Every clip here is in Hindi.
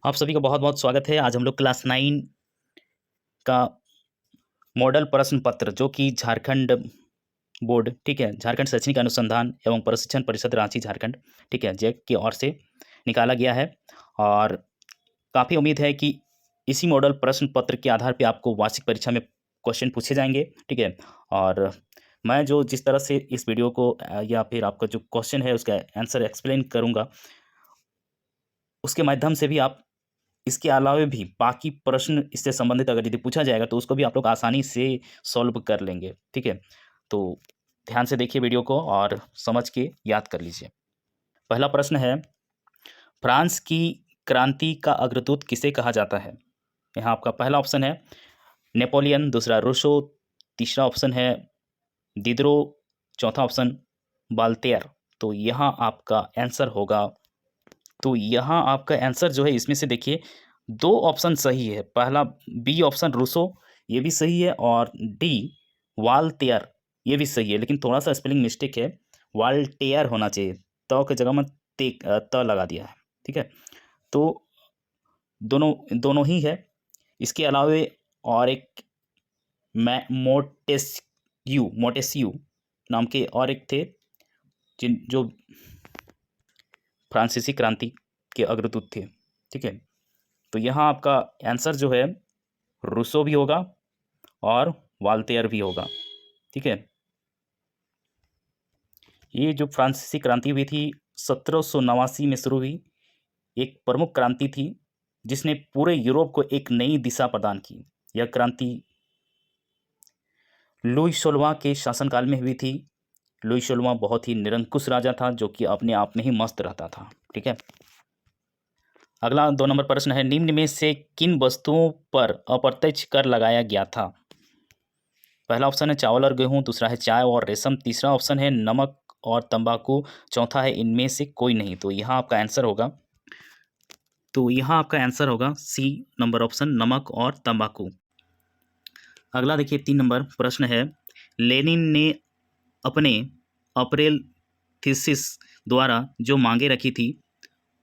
आप सभी का बहुत-बहुत स्वागत है। आज हम लोग क्लास 9 का मॉडल प्रश्न पत्र जो कि झारखंड बोर्ड, ठीक है, झारखंड शैक्षणिक अनुसंधान एवं प्रशिक्षण परिषद रांची झारखंड, ठीक है, जैक की ओर से निकाला गया है। और काफ़ी उम्मीद है कि इसी मॉडल प्रश्न पत्र के आधार पे आपको वार्षिक परीक्षा में क्वेश्चन पूछे जाएँगे, ठीक है। और मैं जो जिस तरह से इस वीडियो को या फिर आपका जो क्वेश्चन है उसका आंसर एक्सप्लेन करूँगा, उसके माध्यम से भी आप इसके अलावा भी बाकी प्रश्न इससे संबंधित अगर यदि पूछा जाएगा तो उसको भी आप लोग आसानी से सॉल्व कर लेंगे, ठीक है। तो ध्यान से देखिए वीडियो को और समझ के याद कर लीजिए। पहला प्रश्न है, फ्रांस की क्रांति का अग्रदूत किसे कहा जाता है? यहाँ आपका पहला ऑप्शन है नेपोलियन, दूसरा रूसो, तीसरा ऑप्शन है दिदरो, चौथा ऑप्शन वाल्टेयर। तो यहाँ आपका आंसर होगा, तो यहाँ आपका आंसर जो है इसमें से देखिए 2 ऑप्शन सही है। पहला बी ऑप्शन रूसो ये भी सही है और डी वाल्टेयर ये भी सही है, लेकिन थोड़ा-सा स्पेलिंग मिस्टेक है, वाल्टेयर होना चाहिए। त की जगह में त लगा दिया है, ठीक है? तो दोनों दोनों ही है। इसके अलावे और एक मोंटेस्क्यू नाम के और एक थे जिन जो फ्रांसीसी क्रांति के अग्रदूत थे, ठीक है? तो यहाँ आपका आंसर जो है रूसो भी होगा और वाल्टेयर भी होगा, ठीक है। ये जो फ्रांसीसी क्रांति हुई थी 1789 में शुरू हुई, एक प्रमुख क्रांति थी जिसने पूरे यूरोप को एक नई दिशा प्रदान की। यह क्रांति लुई 16वां के शासनकाल में हुई थी। लुई 16वां बहुत ही निरंकुश राजा था जो कि अपने आप में ही मस्त रहता था, ठीक है। अगला 2 नंबर प्रश्न है, निम्न में से किन वस्तुओं पर अप्रत्यक्ष कर लगाया गया था? पहला ऑप्शन है चावल और गेहूं, दूसरा है चाय और रेशम, तीसरा ऑप्शन है नमक और तंबाकू, चौथा है इनमें से कोई नहीं। तो यहाँ आपका आंसर होगा सी नंबर ऑप्शन नमक और तंबाकू। अगला देखिए 3 नंबर प्रश्न है, लेनिन ने अपने अप्रैल थीसिस द्वारा जो मांगे रखी थी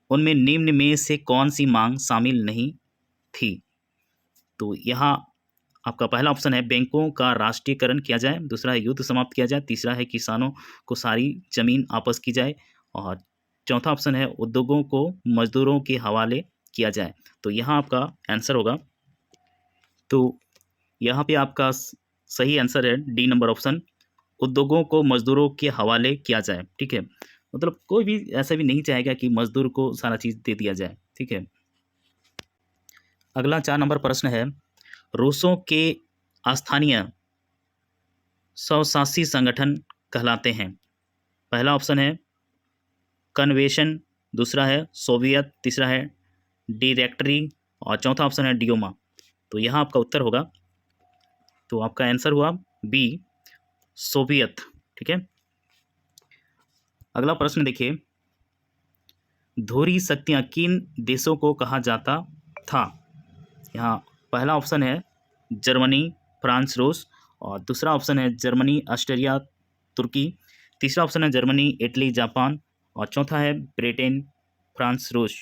उनमें निम्न में से कौन सी मांग शामिल नहीं थी? तो यहाँ आपका पहला ऑप्शन है बैंकों का राष्ट्रीयकरण किया जाए, दूसरा है युद्ध समाप्त किया जाए, तीसरा है किसानों को सारी जमीन वापस की जाए और चौथा ऑप्शन है उद्योगों को मजदूरों के हवाले किया जाए। तो यहाँ आपका आंसर होगा, तो यहाँ पे आपका सही आंसर है डी नंबर ऑप्शन, उद्योगों को मजदूरों के हवाले किया जाए, ठीक है। मतलब कोई भी ऐसा भी नहीं चाहेगा कि मजदूर को सारा चीज़ दे दिया जाए, ठीक है। अगला 4 नंबर प्रश्न है, रूसों के स्थानीय स्वशासी संगठन कहलाते हैं? पहला ऑप्शन है कन्वेंशन, दूसरा है सोवियत, तीसरा है डायरेक्टरी और चौथा ऑप्शन है डियोमा। तो यहाँ आपका उत्तर होगा, तो आपका आंसर हुआ बी सोवियत, ठीक है। अगला प्रश्न देखिए, धुरी शक्तियाँ किन देशों को कहा जाता था? यहाँ पहला ऑप्शन है जर्मनी, फ्रांस, रूस और दूसरा ऑप्शन है जर्मनी, ऑस्ट्रेलिया, तुर्की, तीसरा ऑप्शन है जर्मनी, इटली, जापान और चौथा है ब्रिटेन, फ्रांस, रूस।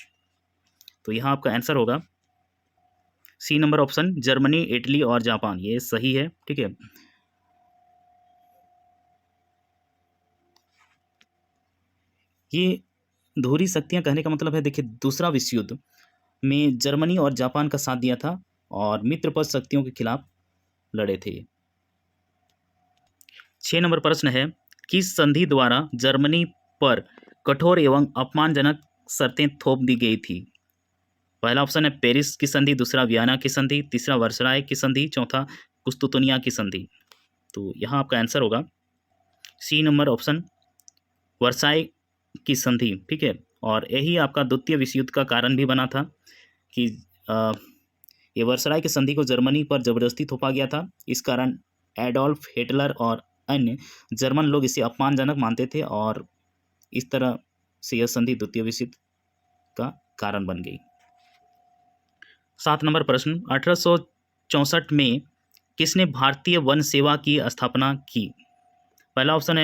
तो यहाँ आपका आंसर होगा C number option Germany, Italy और जापान, ये सही है, ठीक है। ये धुरी शक्तियाँ कहने का मतलब है, देखिए दूसरा विश्व युद्ध में जर्मनी और जापान का साथ दिया था और मित्र पक्ष शक्तियों के खिलाफ लड़े थे। 6 नंबर प्रश्न है, किस संधि द्वारा जर्मनी पर कठोर एवं अपमानजनक शर्तें थोप दी गई थी? पहला ऑप्शन है पेरिस की संधि, दूसरा वियना की संधि, तीसरा वर्साय की संधि, चौथा कुस्तुतुनिया की संधि। तो यहाँ आपका आंसर होगा सी नंबर ऑप्शन वर्साय की संधि, ठीक है। और यही आपका द्वितीय विश्व युद्ध का कारण भी बना था कि अ, ये वर्साय की संधि को जर्मनी पर जबरदस्ती थोपा गया था। इस कारण एडोल्फ हिटलर और अन्य जर्मन लोग इसे अपमानजनक मानते थे और इस तरह से यह संधि द्वितीय विश्व युद्ध का कारण बन गई। 7 नंबर प्रश्न, 1864 में किसने भारतीय वन सेवा की स्थापना की? पहला ऑप्शन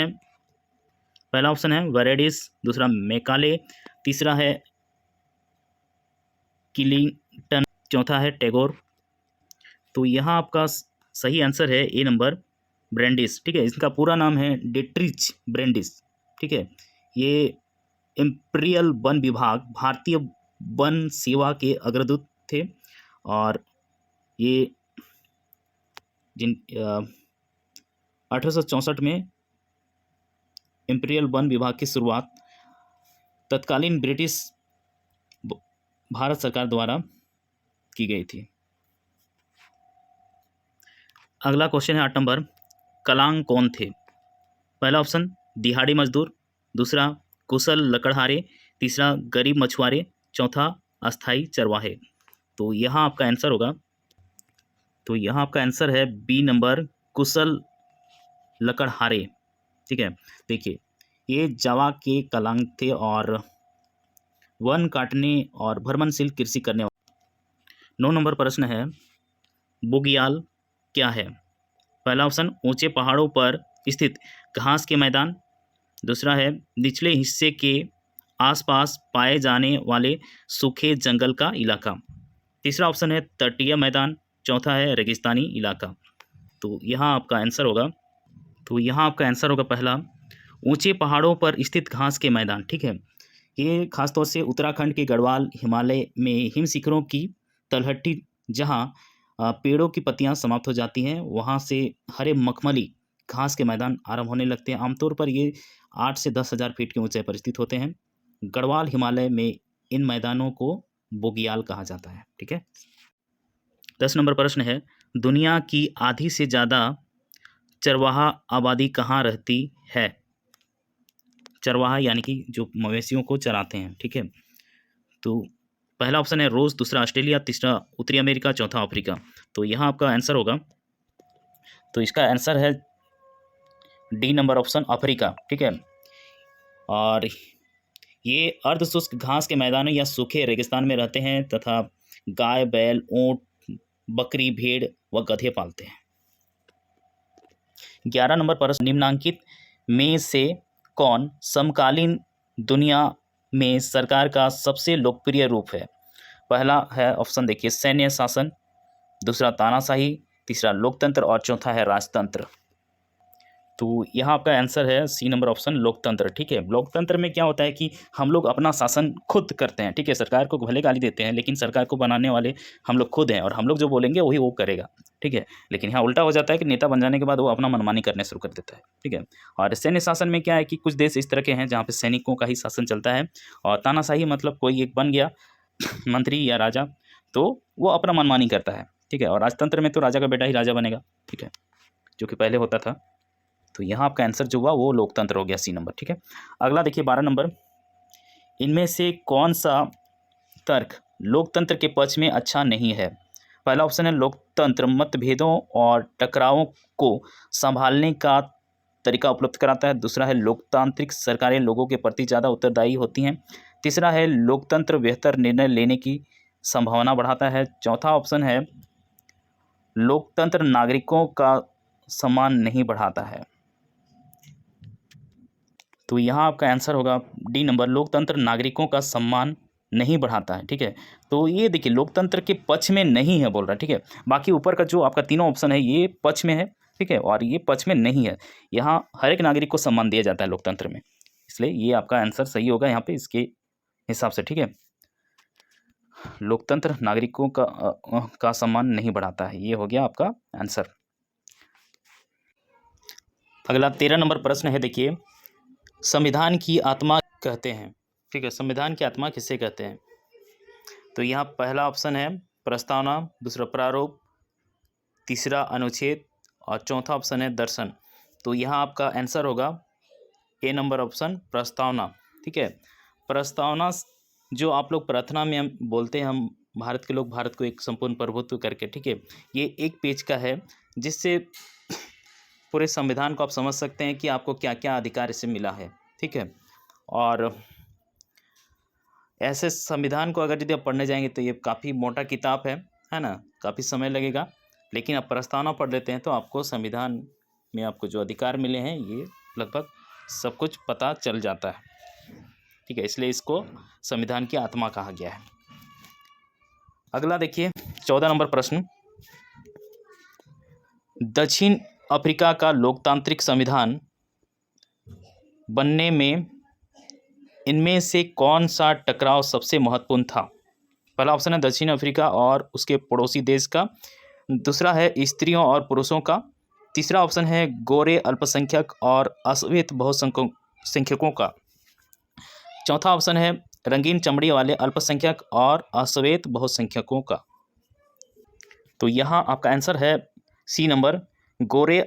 है वेरेडिस, दूसरा मैकाले, तीसरा है किलिंगटन, चौथा है टैगोर। तो यहाँ आपका सही आंसर है ए नंबर, ब्रेंडिस। ठीक है, इसका पूरा नाम है डिट्रिच ब्रेंडिस। ठीक है, ये इंपीरियल वन विभाग, भारतीय वन सेवा के अग्रदूत थे और ये जिन 1864 में इंपीरियल वन विभाग की शुरुआत तत्कालीन ब्रिटिश भारत सरकार द्वारा की गई थी। अगला क्वेश्चन है 8 नंबर, कलांग कौन थे? पहला ऑप्शन दिहाड़ी मजदूर, दूसरा कुशल लकड़हारे, तीसरा गरीब मछुआरे, चौथा अस्थाई चरवाहे। तो यहाँ आपका आंसर है बी नंबर, कुशल लकड़हारे। ठीक है, देखिए ये जावा के कलांग थे और वन काटने और भ्रमणशील कृषि करने वाले। 9 नंबर प्रश्न है, बुग्याल क्या है? पहला ऑप्शन ऊंचे पहाड़ों पर स्थित घास के मैदान, दूसरा है निचले हिस्से के आसपास पाए जाने वाले सूखे जंगल का इलाका, तीसरा ऑप्शन है तटीय मैदान, चौथा है रेगिस्तानी इलाका। तो यहाँ आपका आंसर होगा पहला, ऊंचे पहाड़ों पर स्थित घास के मैदान। ठीक है, ये खासतौर से उत्तराखंड के गढ़वाल हिमालय में हिम शिखरों की तलहटी, जहाँ पेड़ों की पत्तियां समाप्त हो जाती हैं, वहाँ से हरे मखमली घास के मैदान आरंभ होने लगते हैं। आमतौर पर ये 8 से 10,000 फीट की ऊंचाई पर स्थित होते हैं। गढ़वाल हिमालय में इन मैदानों को बुग्याल कहा जाता है। ठीक है, 10 नंबर प्रश्न है, दुनिया की आधी से ज़्यादा चरवाहा आबादी कहाँ रहती है? चरवाहा यानी कि जो मवेशियों को चराते हैं। ठीक है, तो पहला ऑप्शन है रूस, दूसरा ऑस्ट्रेलिया, तीसरा उत्तरी अमेरिका, चौथा अफ्रीका। तो यहाँ आपका आंसर होगा, तो इसका आंसर है डी नंबर ऑप्शन, अफ्रीका। ठीक है, और ये अर्धशुष्क घास के मैदानों या सूखे रेगिस्तान में रहते हैं तथा गाय, बैल, ऊंट, बकरी, भेड़ व गधे पालते हैं। 11 नंबर प्रश्न, निम्नांकित में से कौन समकालीन दुनिया में सरकार का सबसे लोकप्रिय रूप है? पहला है ऑप्शन देखिए सैन्य शासन, दूसरा तानाशाही, तीसरा लोकतंत्र और चौथा है राजतंत्र। तो यहाँ आपका आंसर है सी नंबर ऑप्शन, लोकतंत्र। ठीक है, लोकतंत्र में क्या होता है कि हम लोग अपना शासन खुद करते हैं। ठीक है, सरकार को भले गाली देते हैं लेकिन सरकार को बनाने वाले हम लोग खुद हैं और हम लोग जो बोलेंगे वही वो करेगा। ठीक है, लेकिन यहाँ उल्टा हो जाता है कि नेता बन जाने के बाद वो अपना मनमानी करने शुरू कर देता है। ठीक है, और सैन्य शासन में क्या है कि कुछ देश इस तरह के हैं जहाँ पे सैनिकों का ही शासन चलता है, और तानाशाही मतलब कोई एक बन गया मंत्री या राजा तो वो अपना मनमानी करता है। ठीक है, और राजतंत्र में तो राजा का बेटा ही राजा बनेगा। ठीक है, जो कि पहले होता था। तो यहाँ आपका आंसर जो हुआ वो लोकतंत्र हो गया, सी नंबर। ठीक है, अगला देखिए 12 नंबर, इनमें से कौन सा तर्क लोकतंत्र के पक्ष में अच्छा नहीं है? पहला ऑप्शन है लोकतंत्र मतभेदों और टकरावों को संभालने का तरीका उपलब्ध कराता है, दूसरा है लोकतांत्रिक सरकारें लोगों के प्रति ज़्यादा उत्तरदायी होती हैं, तीसरा है लोकतंत्र बेहतर निर्णय लेने की संभावना बढ़ाता है, चौथा ऑप्शन है लोकतंत्र नागरिकों का सम्मान नहीं बढ़ाता है। तो यहाँ आपका आंसर होगा डी नंबर, लोकतंत्र नागरिकों का सम्मान नहीं बढ़ाता है। ठीक है, तो ये देखिए लोकतंत्र के पक्ष में नहीं है बोल रहा है। ठीक है, बाकी ऊपर का जो आपका तीनों ऑप्शन है ये पक्ष में है। ठीक है, और ये पक्ष में नहीं है। यहाँ हर एक नागरिक को सम्मान दिया जाता है लोकतंत्र में, इसलिए ये आपका आंसर सही होगा यहाँ पे इसके हिसाब से। ठीक है, लोकतंत्र नागरिकों का सम्मान नहीं बढ़ाता है, ये हो गया आपका आंसर। अगला 13 नंबर प्रश्न है, देखिए संविधान की आत्मा कहते हैं। ठीक है, संविधान की आत्मा किसे कहते हैं? तो यहाँ पहला ऑप्शन है प्रस्तावना, दूसरा प्रारूप, तीसरा अनुच्छेद और चौथा ऑप्शन है दर्शन। तो यहाँ आपका आंसर होगा ए नंबर ऑप्शन, प्रस्तावना। ठीक है, प्रस्तावना जो आप लोग प्रार्थना में हम बोलते हैं, हम भारत के लोग भारत को एक संपूर्ण प्रभुत्व करके। ठीक है, ये एक पेज का है जिससे पूरे संविधान को आप समझ सकते हैं कि आपको क्या क्या अधिकार इससे मिला है। ठीक है, और ऐसे संविधान को अगर यदि आप पढ़ने जाएंगे तो ये काफ़ी मोटा किताब है ना, काफ़ी समय लगेगा, लेकिन आप प्रस्तावना पढ़ लेते हैं तो आपको संविधान में आपको जो अधिकार मिले हैं ये लगभग सब कुछ पता चल जाता है। ठीक है, इसलिए इसको संविधान की आत्मा कहा गया है। अगला देखिए 14 नंबर प्रश्न, दक्षिण अफ्रीका का लोकतांत्रिक संविधान बनने में इनमें से कौन सा टकराव सबसे महत्वपूर्ण था? पहला ऑप्शन है दक्षिण अफ्रीका और उसके पड़ोसी देश का, दूसरा है स्त्रियों और पुरुषों का, तीसरा ऑप्शन है गोरे अल्पसंख्यक और अश्वेत बहुसंख्यकों का, चौथा ऑप्शन है रंगीन चमड़ी वाले अल्पसंख्यक और अश्वेत बहुसंख्यकों का। तो यहाँ आपका आंसर है सी नंबर, गोरे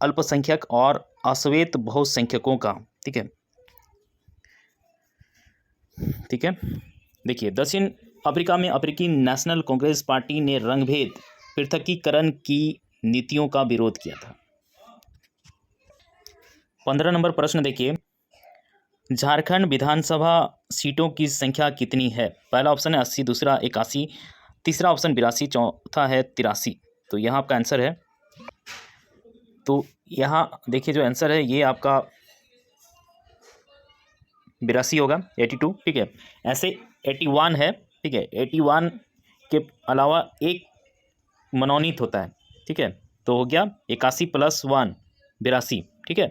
अल्पसंख्यक और अश्वेत बहुसंख्यकों का। ठीक है, ठीक है। देखिए, दक्षिण अफ्रीका में अफ्रीकी नेशनल कांग्रेस पार्टी ने रंगभेद पृथकीकरण की नीतियों का विरोध किया था। 15 नंबर प्रश्न देखिए, झारखंड विधानसभा सीटों की संख्या कितनी है? पहला ऑप्शन है 80, दूसरा 81, तीसरा ऑप्शन 82, चौथा है 83। तो यहाँ आपका आंसर है, तो यहाँ देखिए जो आंसर है ये आपका 82 होगा, 82। ठीक है, ऐसे 81 है। ठीक है, 81 के अलावा एक मनोनीत होता है। ठीक है, तो हो गया 81 + 1 82। ठीक है,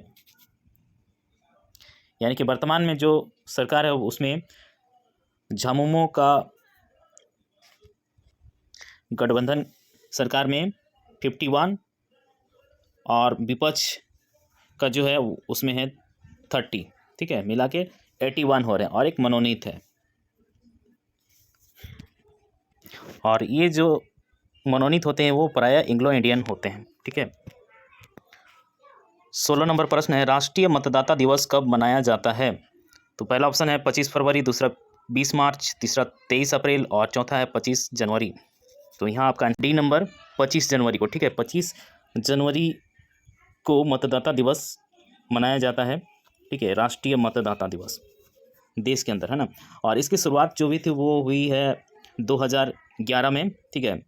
यानी कि वर्तमान में जो सरकार है उसमें झामुमो का गठबंधन सरकार में 51 और विपक्ष का जो है उसमें है 30। ठीक है, मिला के 81 हो रहे हैं और एक मनोनीत है। और ये जो मनोनीत होते हैं वो प्रायः एंग्लो इंडियन होते हैं। ठीक है, 16 नंबर प्रश्न है, राष्ट्रीय मतदाता दिवस कब मनाया जाता है? तो पहला ऑप्शन है 25 फरवरी, दूसरा 20 मार्च, तीसरा 23 अप्रैल और चौथा है 25 जनवरी। तो यहाँ आपका डी नंबर 25 जनवरी को। ठीक है, 25 जनवरी को मतदाता दिवस मनाया जाता है। ठीक है, राष्ट्रीय मतदाता दिवस देश के अंदर, है ना। और इसकी शुरुआत जो भी थी वो हुई है 2011 में। ठीक है,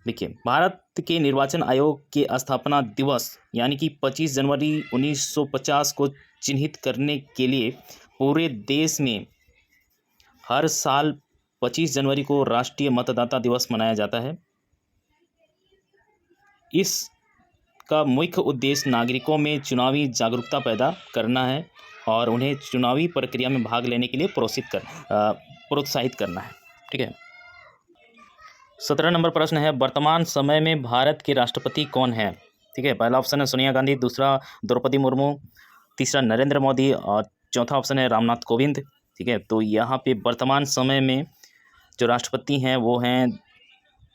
देखिए, भारत के निर्वाचन आयोग के स्थापना दिवस यानी कि 25 जनवरी 1950 को चिन्हित करने के लिए पूरे देश में हर साल 25 जनवरी को राष्ट्रीय मतदाता दिवस मनाया जाता है। इसका मुख्य उद्देश्य नागरिकों में चुनावी जागरूकता पैदा करना है और उन्हें चुनावी प्रक्रिया में भाग लेने के लिए प्रोत्साहित करना है। ठीक है, 17 नंबर प्रश्न है, वर्तमान समय में भारत के राष्ट्रपति कौन है? ठीक है, पहला ऑप्शन है सोनिया गांधी, दूसरा द्रौपदी मुर्मू, तीसरा नरेंद्र मोदी और चौथा ऑप्शन है रामनाथ कोविंद। ठीक है, तो यहाँ पे वर्तमान समय में जो राष्ट्रपति हैं वो हैं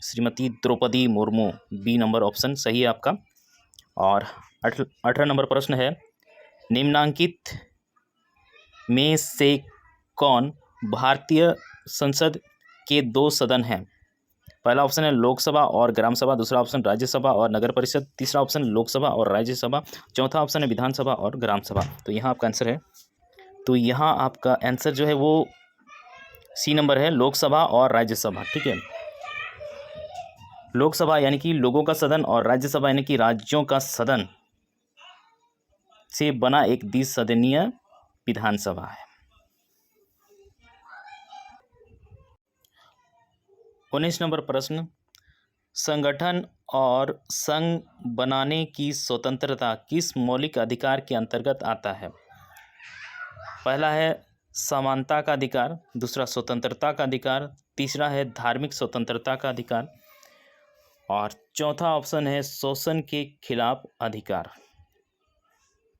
Shrimati Draupadi Murmu. B number option सही है आपका। और 18 नंबर प्रश्न है, निम्नांकित में से कौन भारतीय संसद के 2 सदन हैं? पहला ऑप्शन है लोकसभा और ग्राम सभा, दूसरा ऑप्शन राज्यसभा और नगर परिषद, तीसरा ऑप्शन लोकसभा और राज्यसभा, चौथा ऑप्शन है विधानसभा और ग्राम सभा। तो यहाँ आपका आंसर है, तो यहाँ आपका आंसर जो है वो सी नंबर है, लोकसभा और राज्यसभा। ठीक है, लोकसभा यानी कि लोगों का सदन और राज्यसभा यानी कि राज्यों का सदन से बना एक द्विसदनीय विधानसभा है। 19 नंबर प्रश्न, संगठन और संघ बनाने की स्वतंत्रता किस मौलिक अधिकार के अंतर्गत आता है? पहला है समानता का अधिकार, दूसरा स्वतंत्रता का अधिकार, तीसरा है धार्मिक स्वतंत्रता का अधिकार और चौथा ऑप्शन है शोषण के खिलाफ अधिकार।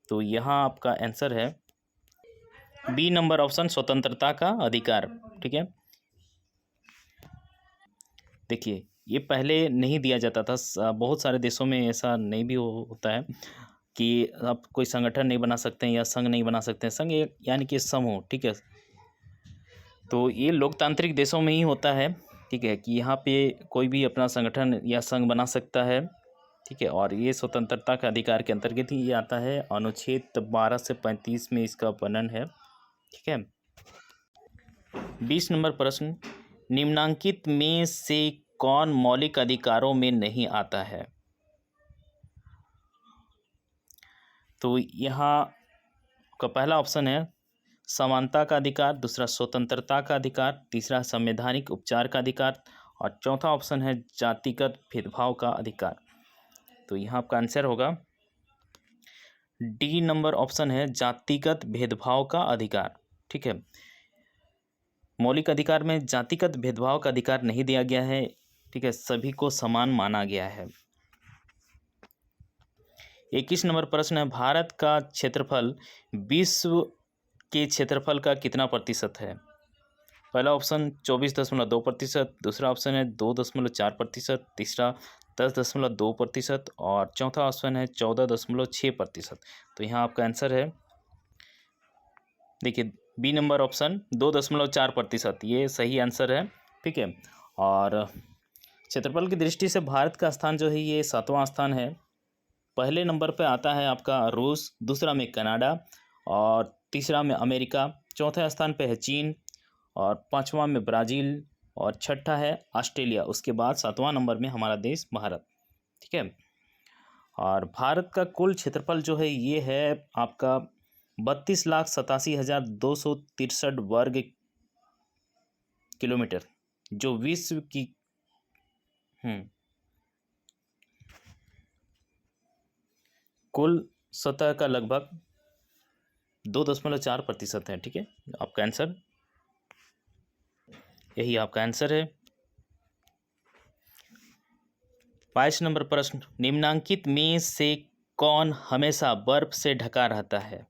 तो यहाँ आपका आंसर है बी नंबर ऑप्शन, स्वतंत्रता का अधिकार। ठीक है, देखिए ये पहले नहीं दिया जाता था, बहुत सारे देशों में ऐसा नहीं भी होता है कि आप कोई संगठन नहीं बना सकते हैं या संघ नहीं बना सकते हैं। संघ यानी कि समूह। ठीक है, तो ये लोकतांत्रिक देशों में ही होता है। ठीक है, कि यहाँ पे कोई भी अपना संगठन या संघ बना सकता है। ठीक है, और ये स्वतंत्रता का अधिकार के अंतर्गत ही ये आता है। अनुच्छेद 12 से 35 में इसका वर्णन है। ठीक है, 20 नंबर प्रश्न, निम्नांकित में से कौन मौलिक अधिकारों में नहीं आता है? तो यहाँ का पहला ऑप्शन है समानता का अधिकार, दूसरा स्वतंत्रता का अधिकार, तीसरा संवैधानिक उपचार का अधिकार और चौथा ऑप्शन है जातिगत भेदभाव का अधिकार। तो यहाँ आपका आंसर होगा डी नंबर ऑप्शन है जातिगत भेदभाव का अधिकार। ठीक है, मौलिक अधिकार में जातिगत भेदभाव का अधिकार नहीं दिया गया है। ठीक है, सभी को समान माना गया है। 21 नंबर प्रश्न है, भारत का क्षेत्रफल विश्व के क्षेत्रफल का कितना प्रतिशत है? पहला ऑप्शन 24.2%, दूसरा ऑप्शन है 2.4%, तीसरा 10.2% और चौथा ऑप्शन है 14.6%। तो यहाँ आपका आंसर है, देखिए बी नंबर ऑप्शन 2.4%, ये सही आंसर है। ठीक है, और क्षेत्रफल की दृष्टि से भारत का स्थान जो है ये 7वां स्थान है। पहले नंबर पे आता है आपका रूस, दूसरा में कनाडा और तीसरा में अमेरिका, चौथे स्थान पे है चीन और पांचवा में ब्राज़ील और छठा है ऑस्ट्रेलिया। उसके बाद 7वां नंबर में हमारा देश भारत। ठीक है, और भारत का कुल क्षेत्रफल जो है ये है आपका 32,87,263 वर्ग किलोमीटर, जो विश्व की कुल सतह का लगभग 2.4% है। ठीक है, आपका आंसर, यही आपका आंसर है। 22 नंबर प्रश्न, निम्नांकित में से कौन हमेशा बर्फ से ढका रहता है?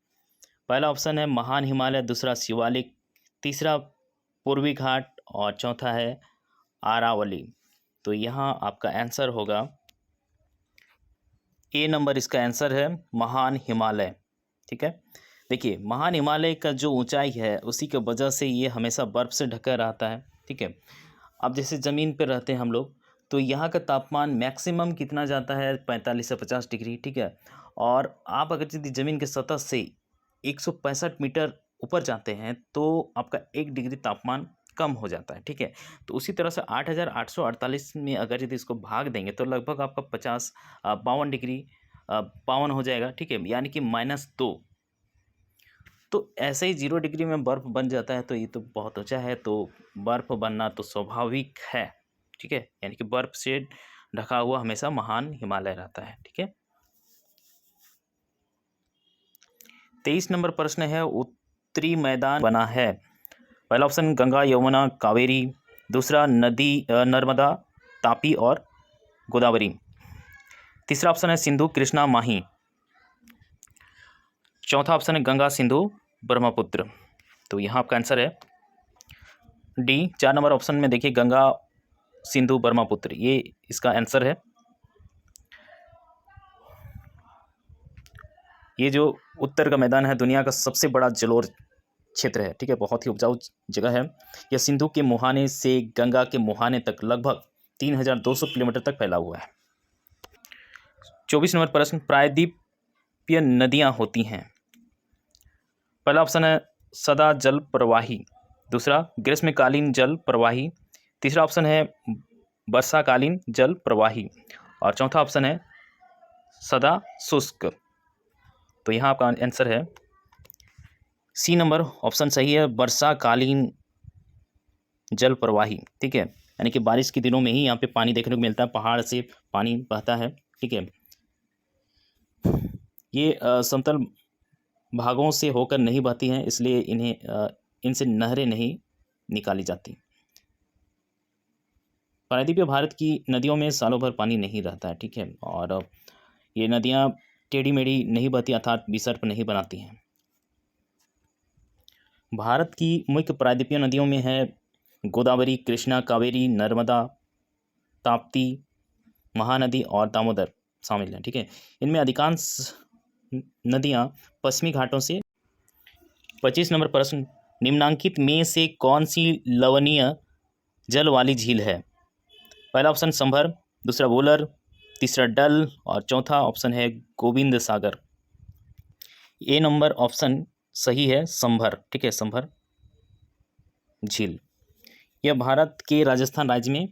पहला ऑप्शन है महान हिमालय, दूसरा शिवालिक, तीसरा पूर्वी घाट और चौथा है आरावली। तो यहाँ आपका आंसर होगा ए नंबर, इसका आंसर है महान हिमालय। ठीक है, देखिए महान हिमालय का जो ऊंचाई है उसी की वजह से ये हमेशा बर्फ़ से ढका रहता है। ठीक है, अब जैसे ज़मीन पर रहते हैं हम लोग, तो यहाँ का तापमान मैक्सिमम कितना जाता है 45 से 50 डिग्री। ठीक है, और आप अगर यदि ज़मीन के सतह से 165 मीटर ऊपर जाते हैं तो आपका 1 डिग्री तापमान कम हो जाता है। ठीक है, तो उसी तरह से 8,848 में अगर यदि इसको भाग देंगे तो लगभग आपका 52 डिग्री 52 हो जाएगा। ठीक है, यानी कि -2। तो ऐसे ही 0 डिग्री में बर्फ़ बन जाता है, तो ये तो बहुत ऊंचा है, तो बर्फ़ बनना तो स्वाभाविक है। ठीक है, यानी कि बर्फ़ से ढका हुआ हमेशा महान हिमालय रहता है। ठीक है, 23 नंबर प्रश्न है, उत्तरी मैदान बना है? पहला ऑप्शन गंगा यमुना कावेरी, दूसरा नदी नर्मदा तापी और गोदावरी, तीसरा ऑप्शन है सिंधु कृष्णा माही, चौथा ऑप्शन है गंगा सिंधु ब्रह्मपुत्र। तो यहाँ आपका आंसर है डी। 4 नंबर ऑप्शन में देखिए गंगा सिंधु ब्रह्मपुत्र, ये इसका आंसर है। ये जो उत्तर का मैदान है दुनिया का सबसे बड़ा जलोढ़ क्षेत्र है। ठीक है, बहुत ही उपजाऊ जगह है। यह सिंधु के मुहाने से गंगा के मुहाने तक लगभग 3,200 किलोमीटर तक फैला हुआ है। 24 नंबर प्रश्न, प्रायद्वीपीय नदियाँ होती हैं? पहला ऑप्शन है सदा जल प्रवाही, दूसरा ग्रीष्मकालीन जल प्रवाही, तीसरा ऑप्शन है वर्षाकालीन जल प्रवाही और चौथा ऑप्शन है सदा शुष्क। तो यहाँ आपका आंसर है सी नंबर ऑप्शन सही है, वर्षाकालीन जल प्रवाही। ठीक है, यानी कि बारिश के दिनों में ही यहाँ पे पानी देखने को मिलता है, पहाड़ से पानी बहता है। ठीक है, ये समतल भागों से होकर नहीं बहती हैं, इसलिए इनसे नहरें नहीं निकाली जाती। प्रायद्वीपीय भारत की नदियों में सालों भर पानी नहीं रहता है। ठीक है, और ये नदियाँ टेढ़ी मेढ़ी नहीं बहती, अर्थात विसर्प नहीं बनाती हैं। भारत की मुख्य प्रायद्वीपीय नदियों में है गोदावरी, कृष्णा, कावेरी, नर्मदा, ताप्ती, महानदी और दामोदर शामिल हैं। ठीक है, इनमें अधिकांश नदियाँ पश्चिमी घाटों से। 25 नंबर प्रश्न, निम्नांकित में से कौन सी लवणीय जल वाली झील है? पहला ऑप्शन संभर, दूसरा वुलर, तीसरा डल और चौथा ऑप्शन है गोविंद सागर। ए नंबर ऑप्शन सही है, संभर। ठीक है, संभर झील यह भारत के राजस्थान राज्य में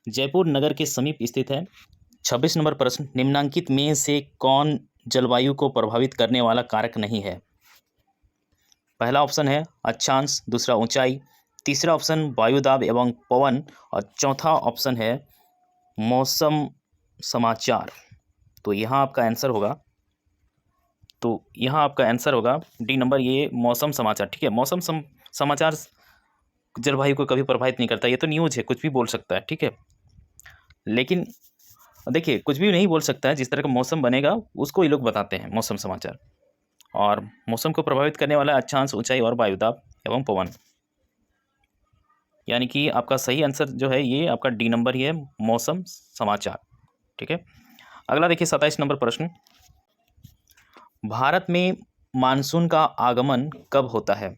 जयपुर नगर के समीप स्थित है। 26 नंबर प्रश्न, निम्नांकित में से कौन जलवायु को प्रभावित करने वाला कारक नहीं है? पहला ऑप्शन है अक्षांश, दूसरा ऊंचाई, तीसरा ऑप्शन वायुदाब एवं पवन और चौथा ऑप्शन है मौसम समाचार। तो यहाँ आपका आंसर होगा डी नंबर, ये मौसम समाचार। ठीक है, मौसम समाचार जलवायु को कभी प्रभावित नहीं करता। ये तो न्यूज़ है, कुछ भी बोल सकता है। ठीक है, लेकिन देखिए कुछ भी नहीं बोल सकता है, जिस तरह का मौसम बनेगा उसको ये लोग बताते हैं मौसम समाचार। और मौसम को प्रभावित करने वाला अक्षांश, ऊंचाई और वायुदाब एवं पवन। यानी कि आपका सही आंसर जो है ये आपका डी नंबर ही है, मौसम समाचार। ठीक है, अगला देखिए 27 नंबर प्रश्न। भारत में मानसून का आगमन कब होता है?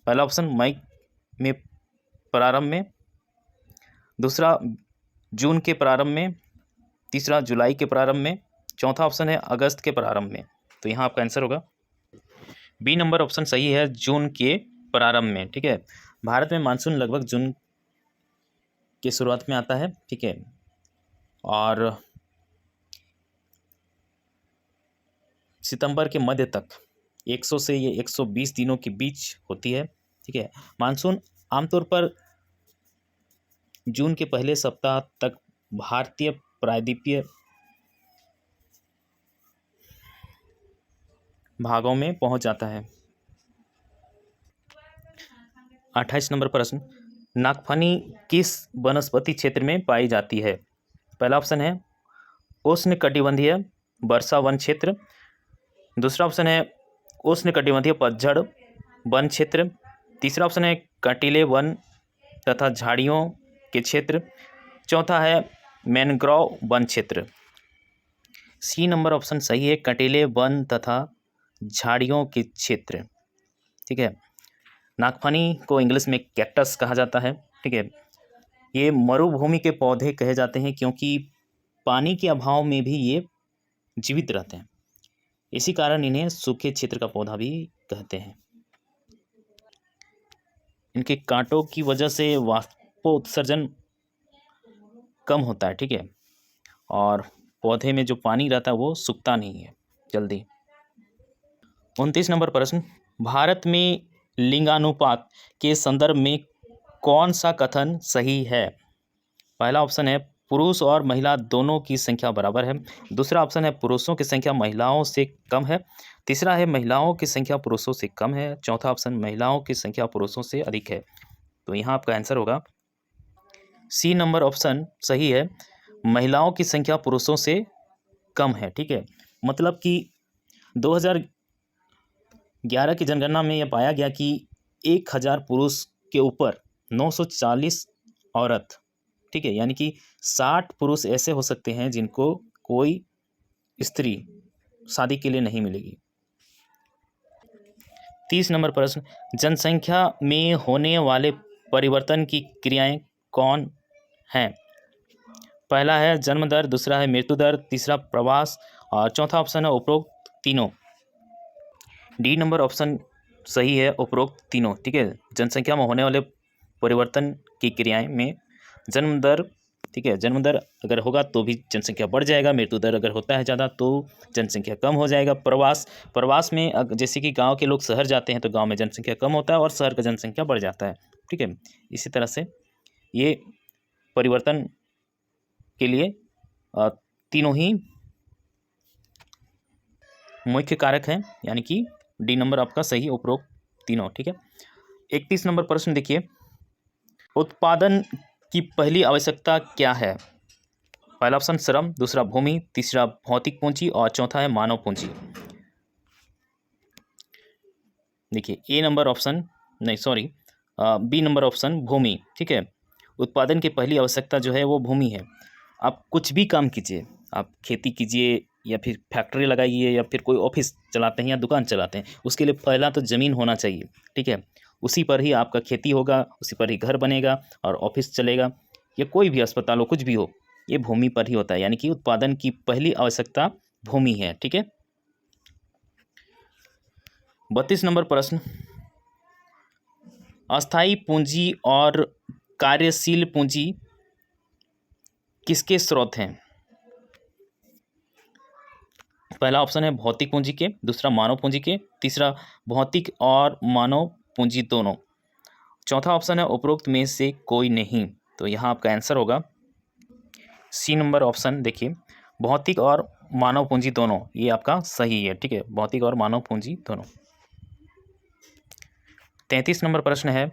पहला ऑप्शन मई में प्रारंभ में, दूसरा जून के प्रारंभ में, तीसरा जुलाई के प्रारंभ में, चौथा ऑप्शन है अगस्त के प्रारंभ में। तो यहाँ आपका आंसर होगा बी नंबर ऑप्शन सही है, जून के प्रारंभ में। ठीक है, भारत में मानसून लगभग जून के शुरुआत में आता है। ठीक है, और सितंबर के मध्य तक 100 से ये 120 दिनों के बीच होती है। ठीक है, मानसून आमतौर पर जून के पहले सप्ताह तक भारतीय प्रायद्वीपीय भागों में पहुंच जाता है। 28 नंबर प्रश्न, नागफनी किस वनस्पति क्षेत्र में पाई जाती है? पहला ऑप्शन है उष्णकटिबंधीय वर्षा वन क्षेत्र, दूसरा ऑप्शन है उष्णकटिबंधीय पतझड़ वन क्षेत्र, तीसरा ऑप्शन है कंटीले वन तथा झाड़ियों के क्षेत्र, चौथा है मैनग्रोव वन क्षेत्र। सी नंबर ऑप्शन सही है, कंटीले वन तथा झाड़ियों के क्षेत्र। ठीक है, नागफनी को इंग्लिश में कैक्टस कहा जाता है। ठीक है, ये मरुभूमि के पौधे कहे जाते हैं क्योंकि पानी के अभाव में भी ये जीवित रहते हैं, इसी कारण इन्हें सूखे क्षेत्र का पौधा भी कहते हैं। इनके कांटों की वजह से वाष्पोत्सर्जन कम होता है। ठीक है, और पौधे में जो पानी रहता है वो सूखता नहीं है जल्दी। 29 नंबर प्रश्न, भारत में लिंगानुपात के संदर्भ में कौन सा कथन सही है? पहला ऑप्शन है पुरुष और महिला दोनों की संख्या बराबर है, दूसरा ऑप्शन है पुरुषों की संख्या महिलाओं से कम है, तीसरा है महिलाओं की संख्या पुरुषों से कम है, चौथा ऑप्शन महिलाओं की संख्या पुरुषों से अधिक है। तो यहाँ आपका आंसर होगा सी नंबर ऑप्शन सही है, महिलाओं की संख्या पुरुषों से कम है। ठीक है, मतलब कि 2011 की जनगणना में यह पाया गया कि 1000 पुरुष के ऊपर 940 औरत। ठीक है, यानी कि 60 पुरुष ऐसे हो सकते हैं जिनको कोई स्त्री शादी के लिए नहीं मिलेगी। 30 नंबर प्रश्न, जनसंख्या में होने वाले परिवर्तन की क्रियाएं कौन हैं? पहला है जन्म दर, दूसरा है मृत्यु दर, तीसरा प्रवास और चौथा ऑप्शन है उपरोक्त तीनों। डी नंबर ऑप्शन सही है, उपरोक्त तीनों। ठीक है, जनसंख्या में होने वाले परिवर्तन की क्रियाएं में जन्म दर, ठीक है, जन्म दर अगर होगा तो भी जनसंख्या बढ़ जाएगा, मृत्यु दर अगर होता है ज़्यादा तो जनसंख्या कम हो जाएगा। प्रवास में जैसे कि गांव के लोग शहर जाते हैं तो गांव में जनसंख्या कम होता है और शहर का जनसंख्या बढ़ जाता है। ठीक है, इसी तरह से ये परिवर्तन के लिए तीनों ही मुख्य कारक हैं, यानी कि डी नंबर आपका सही, उपरोक्त तीनों। ठीक है, 31 नंबर प्रश्न देखिए, उत्पादन की पहली आवश्यकता क्या है? पहला ऑप्शन श्रम, दूसरा भूमि, तीसरा भौतिक पूंजी और चौथा है मानव पूंजी। देखिए ए नंबर ऑप्शन नहीं, सॉरी, बी नंबर ऑप्शन भूमि। ठीक है, उत्पादन की पहली आवश्यकता जो है वो भूमि है। आप कुछ भी काम कीजिए, आप खेती कीजिए या फिर फैक्ट्री लगाइए या फिर कोई ऑफिस चलाते हैं या दुकान चलाते हैं, उसके लिए पहला तो ज़मीन होना चाहिए। ठीक है, उसी पर ही आपका खेती होगा, उसी पर ही घर बनेगा और ऑफिस चलेगा, या कोई भी अस्पताल हो, कुछ भी हो, ये भूमि पर ही होता है। यानी कि उत्पादन की पहली आवश्यकता भूमि है। ठीक है, 32 नंबर प्रश्न, अस्थाई पूंजी और कार्यशील पूंजी किसके स्रोत हैं? पहला ऑप्शन है भौतिक पूंजी के, दूसरा मानव पूंजी के, तीसरा भौतिक और मानव पूंजी दोनों, चौथा ऑप्शन है उपरोक्त में से कोई नहीं। तो यहाँ आपका आंसर होगा सी नंबर ऑप्शन। देखिए भौतिक और मानव पूंजी दोनों, ये आपका सही है। ठीक है, भौतिक और मानव पूंजी दोनों। 33 नंबर प्रश्न है,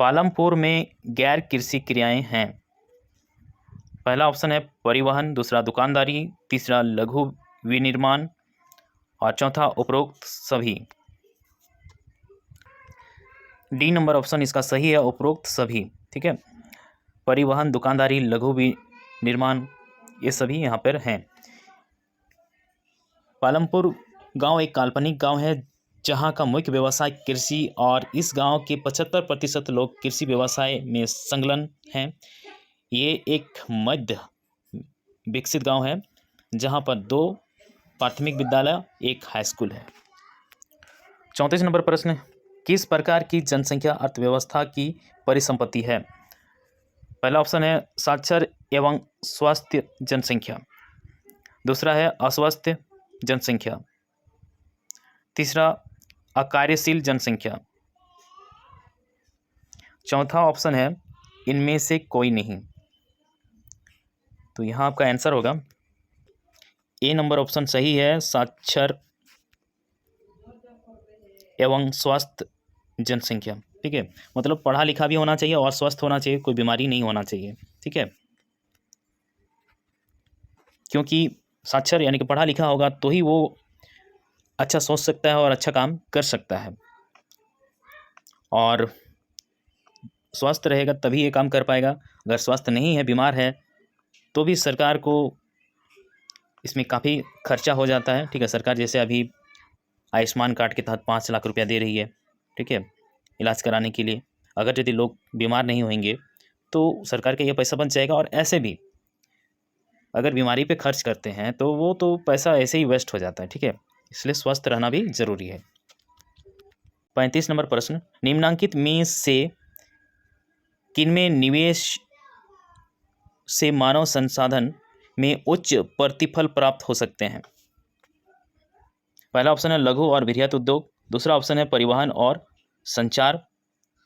पालमपुर में गैर कृषि क्रियाएं हैं। पहला ऑप्शन है परिवहन, दूसरा दुकानदारी, तीसरा लघु विनिर्माण और चौथा उपरोक्त सभी। डी नंबर ऑप्शन इसका सही है, उपरोक्त सभी। ठीक है, परिवहन, दुकानदारी, लघु विनिर्माण, ये सभी यहाँ पर हैं। पालमपुर गांव एक काल्पनिक गांव है जहां का मुख्य व्यवसाय कृषि और इस गांव के 75% लोग कृषि व्यवसाय में संलग्न हैं। ये एक मध्य विकसित गांव है जहां पर 2 प्राथमिक विद्यालय, एक हाई स्कूल है। 34 नंबर प्रश्न, किस प्रकार की जनसंख्या अर्थव्यवस्था की परिसंपत्ति है। पहला ऑप्शन है साक्षर एवं स्वस्थ जनसंख्या, दूसरा है अस्वस्थ जनसंख्या, तीसरा अकार्यशील जनसंख्या, चौथा ऑप्शन है इनमें से कोई नहीं। तो यहाँ आपका आंसर होगा ए नंबर ऑप्शन सही है, साक्षर एवं स्वस्थ जनसंख्या। ठीक है, मतलब पढ़ा लिखा भी होना चाहिए और स्वस्थ होना चाहिए, कोई बीमारी नहीं होना चाहिए। ठीक है, क्योंकि साक्षर यानी कि पढ़ा लिखा होगा तो ही वो अच्छा सोच सकता है और अच्छा काम कर सकता है, और स्वस्थ रहेगा तभी ये काम कर पाएगा। अगर स्वस्थ नहीं है, बीमार है, तो भी सरकार को इसमें काफ़ी खर्चा हो जाता है। ठीक है, सरकार जैसे अभी आयुष्मान कार्ड के तहत 5 लाख रुपया दे रही है। ठीक है, इलाज कराने के लिए। अगर यदि लोग बीमार नहीं होंगे तो सरकार का ये पैसा बच जाएगा, और ऐसे भी अगर बीमारी पे खर्च करते हैं तो वो तो पैसा ऐसे ही वेस्ट हो जाता है। ठीक है, इसलिए स्वस्थ रहना भी जरूरी है। 35 नंबर प्रश्न, निम्नांकित में से किनमें निवेश से मानव संसाधन में उच्च प्रतिफल प्राप्त हो सकते हैं। पहला ऑप्शन है लघु और बृहत उद्योग, दूसरा ऑप्शन है परिवहन और संचार,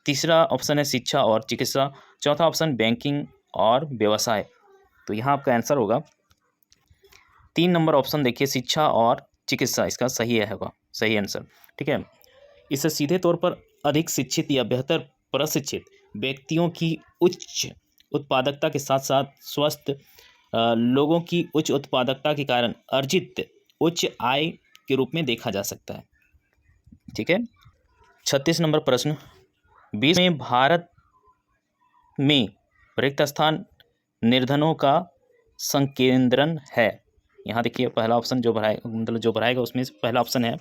तीसरा ऑप्शन है शिक्षा और चिकित्सा, चौथा ऑप्शन बैंकिंग और व्यवसाय। तो यहाँ आपका आंसर होगा 3 नंबर ऑप्शन। देखिए शिक्षा और चिकित्सा इसका सही है, होगा सही आंसर। ठीक है, इससे सीधे तौर पर अधिक शिक्षित या बेहतर प्रशिक्षित व्यक्तियों की उच्च उत्पादकता के साथ साथ स्वस्थ लोगों की उच्च उत्पादकता के कारण अर्जित उच्च आय के रूप में देखा जा सकता है। ठीक है, 36 नंबर प्रश्न, विश्व में भारत में रिक्त स्थान निर्धनों का संकेंद्रण है। यहाँ देखिए पहला ऑप्शन जो भराएगा उसमें से पहला ऑप्शन है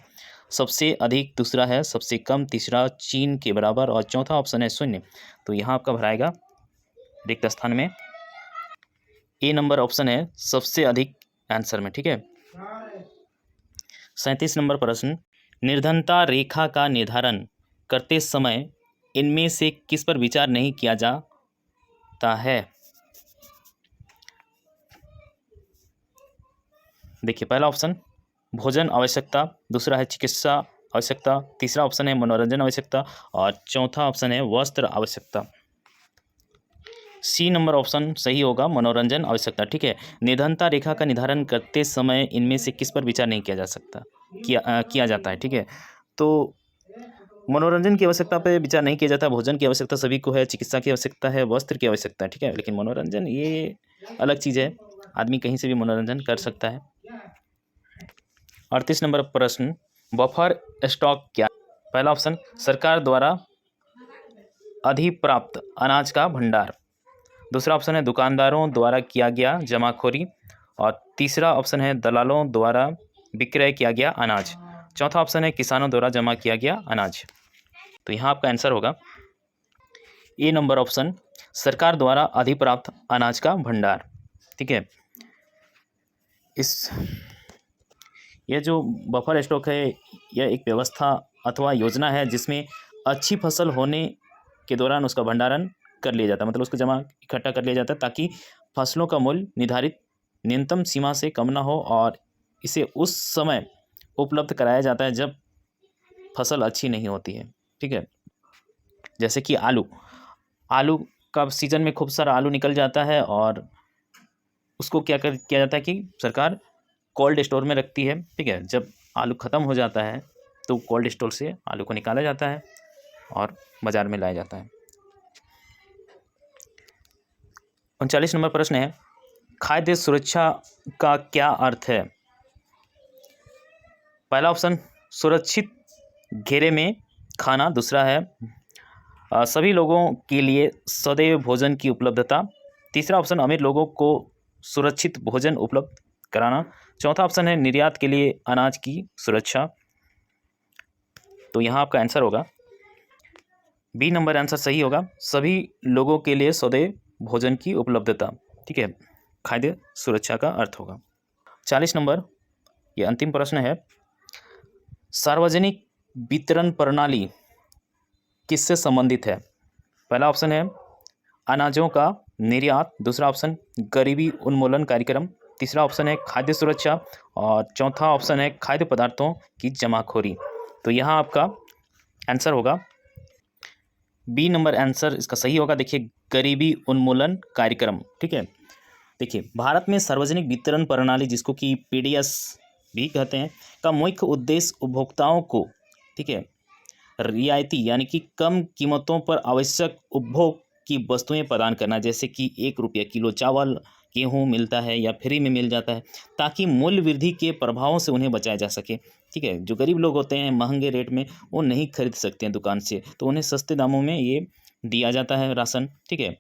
सबसे अधिक, दूसरा है सबसे कम, तीसरा चीन के बराबर और चौथा ऑप्शन है 0। तो यहाँ आपका भराएगा रिक्त स्थान में ए नंबर ऑप्शन है सबसे अधिक आंसर में। ठीक है, 37 नंबर प्रश्न, निर्धनता रेखा का निर्धारण करते समय इनमें से किस पर विचार नहीं किया जाता है। देखिए पहला ऑप्शन भोजन आवश्यकता, दूसरा है चिकित्सा आवश्यकता, तीसरा ऑप्शन है मनोरंजन आवश्यकता और चौथा ऑप्शन है वस्त्र आवश्यकता। सी नंबर ऑप्शन सही होगा, मनोरंजन आवश्यकता। ठीक है, निर्धनता रेखा का निर्धारण करते समय इनमें से किस पर विचार नहीं किया जा सकता, किया जाता है। ठीक है, तो मनोरंजन की आवश्यकता पे विचार नहीं किया जाता, भोजन की आवश्यकता सभी को है, चिकित्सा की आवश्यकता है, वस्त्र की आवश्यकता है। ठीक है, लेकिन मनोरंजन ये अलग चीज़ है, आदमी कहीं से भी मनोरंजन कर सकता है। 38 नंबर प्रश्न, बफर स्टॉक क्या। पहला ऑप्शन सरकार द्वारा अधिप्राप्त अनाज का भंडार, दूसरा ऑप्शन है दुकानदारों द्वारा किया गया जमाखोरी और तीसरा ऑप्शन है दलालों द्वारा विक्रय किया गया अनाज, चौथा ऑप्शन है किसानों द्वारा जमा किया गया अनाज। तो यहाँ आपका आंसर होगा ए नंबर ऑप्शन, सरकार द्वारा अधिप्राप्त अनाज का भंडार। ठीक है, यह जो बफर स्टॉक है यह एक व्यवस्था अथवा योजना है जिसमें अच्छी फसल होने के दौरान उसका भंडारण कर लिया जाता है, मतलब उसको जमा इकट्ठा कर लिया जाता है ताकि फसलों का मूल्य निर्धारित न्यूनतम सीमा से कम ना हो और इसे उस समय उपलब्ध कराया जाता है जब फसल अच्छी नहीं होती है। ठीक है, जैसे कि आलू, आलू का सीजन में खूब सारा आलू निकल जाता है और उसको किया जाता है कि सरकार कोल्ड स्टोर में रखती है। ठीक है, जब आलू ख़त्म हो जाता है तो कोल्ड स्टोर से आलू को निकाला जाता है और बाज़ार में लाया जाता है। 39 नंबर प्रश्न है, खाद्य सुरक्षा का क्या अर्थ है? पहला ऑप्शन सुरक्षित घेरे में खाना, दूसरा है सभी लोगों के लिए सदैव भोजन की उपलब्धता, तीसरा ऑप्शन अमीर लोगों को सुरक्षित भोजन उपलब्ध कराना, चौथा ऑप्शन है निर्यात के लिए अनाज की सुरक्षा। तो यहाँ आपका आंसर होगा बी नंबर आंसर सही होगा, सभी लोगों के लिए सदैव भोजन की उपलब्धता। ठीक है, खाद्य सुरक्षा का अर्थ होगा। 40 नंबर, ये अंतिम प्रश्न है, सार्वजनिक वितरण प्रणाली किससे संबंधित है? पहला ऑप्शन है अनाजों का निर्यात, दूसरा ऑप्शन गरीबी उन्मूलन कार्यक्रम, तीसरा ऑप्शन है खाद्य सुरक्षा और चौथा ऑप्शन है खाद्य पदार्थों की जमाखोरी। तो यहाँ आपका आंसर होगा बी नंबर आंसर इसका सही होगा। देखिए, गरीबी उन्मूलन कार्यक्रम। ठीक है, देखिए भारत में सार्वजनिक वितरण प्रणाली, जिसको कि पीडीएस भी कहते हैं, का मुख्य उद्देश्य उपभोक्ताओं को, ठीक है, रियायती यानी कि कम कीमतों पर आवश्यक उपभोग की वस्तुएं प्रदान करना, जैसे कि 1 रुपये किलो चावल, गेहूं मिलता है या फ्री में मिल जाता है, ताकि मूल्य वृद्धि के प्रभावों से उन्हें बचाया जा सके। ठीक है, जो गरीब लोग होते हैं महंगे रेट में वो नहीं खरीद सकते हैं दुकान से, तो उन्हें सस्ते दामों में ये दिया जाता है राशन। ठीक है,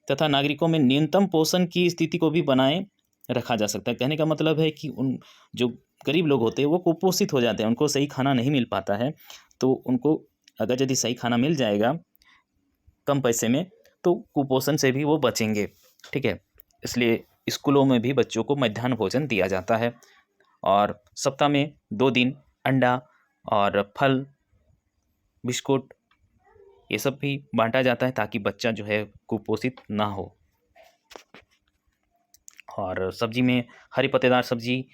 तथा नागरिकों में न्यूनतम पोषण की स्थिति को भी बनाए रखा जा सकता है। कहने का मतलब है कि उन जो गरीब लोग होते हैं वो कुपोषित हो जाते हैं, उनको सही खाना नहीं मिल पाता है, तो उनको अगर यदि सही खाना मिल जाएगा कम पैसे में तो कुपोषण से भी वो बचेंगे। ठीक है, इसलिए स्कूलों में भी बच्चों को मध्याह्न भोजन दिया जाता है और सप्ताह में 2 दिन अंडा और फल, बिस्कुट, ये सब भी बांटा जाता है ताकि बच्चा जो है कुपोषित ना हो। और सब्जी में हरी पत्तेदार सब्जी,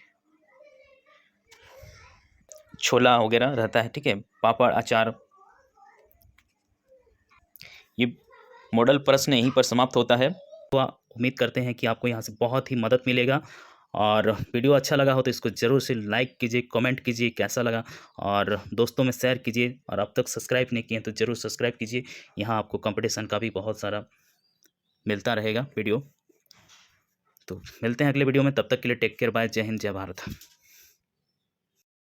छोला वगैरह रहता है। ठीक है, पापड़, अचार। ये मॉडल प्रश्न यहीं पर समाप्त होता है। तो उम्मीद करते हैं कि आपको यहाँ से बहुत ही मदद मिलेगा और वीडियो अच्छा लगा हो तो इसको ज़रूर से लाइक कीजिए, कमेंट कीजिए कैसा लगा और दोस्तों में शेयर कीजिए, और अब तक सब्सक्राइब नहीं किए तो ज़रूर सब्सक्राइब कीजिए। यहाँ आपको कंपटीशन का भी बहुत सारा मिलता रहेगा वीडियो। तो मिलते हैं अगले वीडियो में, तब तक के लिए टेक केयर, बाय, जय हिंद, जय भारत।